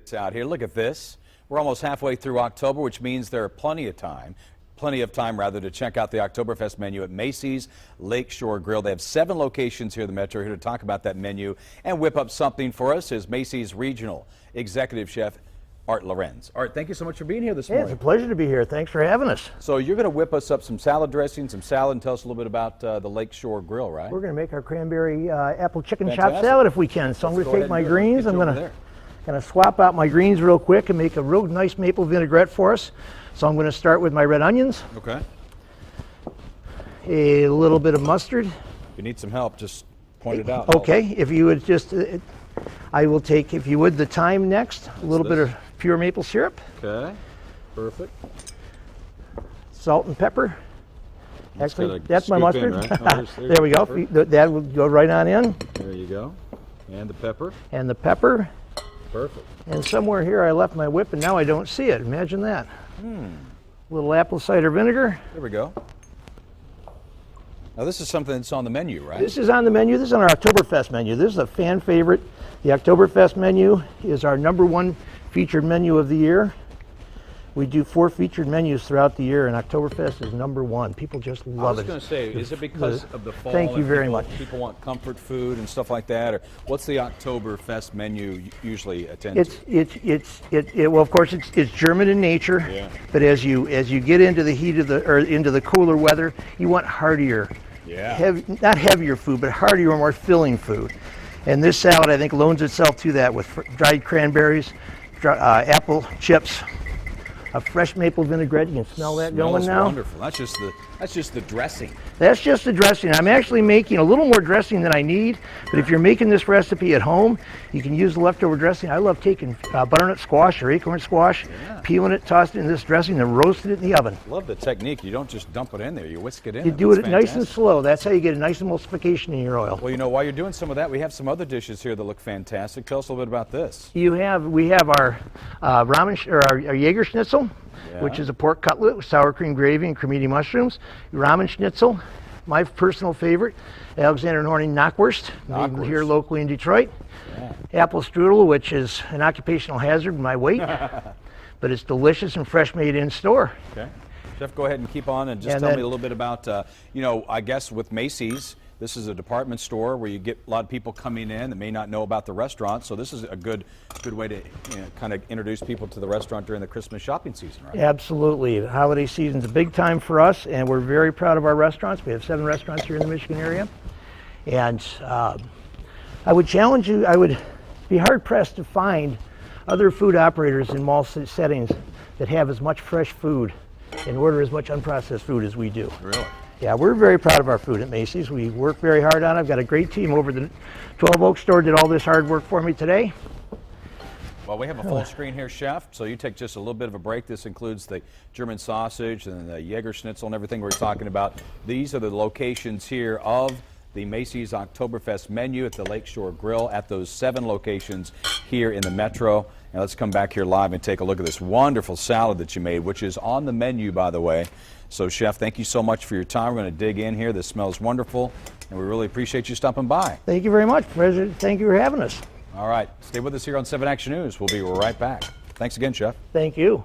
favorites out here. Look at this. We're almost halfway through October, which means there are plenty of time to check out the Oktoberfest menu at Macy's Lakeshore Grill. They have 7 locations here in the Metro. Here to talk about that menu and whip up something for us is Macy's Regional Executive Chef Art Lorenz. Art, thank you so much for being here this morning. It's a pleasure to be here. Thanks for having us. So you're going to whip us up some salad dressing, some salad, and tell us a little bit about the Lakeshore Grill, right? We're going to make our cranberry apple chicken Fantastic. chop salad if we can. So I'm going to take my greens. I'm going to swap out my greens real quick and make a real nice maple vinaigrette for us. So I'm going to start with my red onions. Okay. A little bit of mustard. If you need some help, just point it out. Okay. If you would just, I will take, if you would, the thyme next. A little bit of pure maple syrup. Okay. Perfect. Salt and pepper. Actually, that's my mustard. In, right? There we go. That will go right on in. There you go. And the pepper. And the pepper. Perfect. And somewhere here I left my whip and now I don't see it. Imagine that. A little apple cider vinegar. There we go. Now this is something that's on the menu, right? This is on the menu. This is on our Oktoberfest menu. This is a fan favorite. The Oktoberfest menu is our #1 featured menu of the year. We do 4 featured menus throughout the year, and Oktoberfest is #1. People just love it. I was going to say, is it because of the fall? Thank you very much. People want comfort food and stuff like that, or what's the Oktoberfest menu usually attend to? Well, of course, it's German in nature. Yeah. But as you get into the heat of into the cooler weather, you want heartier, not heavier food, but heartier, more filling food. And this salad, I think, loans itself to that with dried cranberries, apple chips. A fresh maple vinaigrette. You can smell that going now. Wonderful. That's just the dressing. That's just the dressing. I'm actually making a little more dressing than I need, but if you're making this recipe at home, you can use the leftover dressing. I love taking butternut squash or acorn squash, peeling it, tossing it in this dressing, and roasting it in the oven. Love the technique. You don't just dump it in there. You whisk it in. You do it nice and slow. That's how you get a nice emulsification in your oil. Well, you know, while you're doing some of that, we have some other dishes here that look fantastic. Tell us a little bit about this. We have our ramen, or our Jaeger schnitzel. Which is a pork cutlet with sour cream gravy and cremini mushrooms. Ramen schnitzel, my personal favorite. Alexander and Horning knockwurst, made here locally in Detroit. Apple strudel, which is an occupational hazard in my weight, but it's delicious and fresh made in store. Okay. Chef, go ahead and keep on and just tell me a little bit about, you know, I guess with Macy's, this is a department store where you get a lot of people coming in that may not know about the restaurant, so this is a good way to kind of introduce people to the restaurant during the Christmas shopping season, right? Absolutely. The holiday season's a big time for us, and we're very proud of our restaurants. We have 7 restaurants here in the Michigan area, and I would challenge you, I would be hard-pressed to find other food operators in mall settings that have as much fresh food and order as much unprocessed food as we do. Really? Yeah, we're very proud of our food at Macy's. We work very hard on it. I've got a great team over the 12 Oak store, did all this hard work for me today. Well, we have a full screen here, Chef, so you take just a little bit of a break. This includes the German sausage and the Jaeger schnitzel and everything we're talking about. These are the locations here of the Macy's Oktoberfest menu at the Lakeshore Grill at those 7 locations here in the Metro. And let's come back here live and take a look at this wonderful salad that you made, which is on the menu, by the way. So, Chef, thank you so much for your time. We're going to dig in here. This smells wonderful, and we really appreciate you stopping by. Thank you very much, President. Thank you for having us. All right. Stay with us here on 7 Action News. We'll be right back. Thanks again, Chef. Thank you.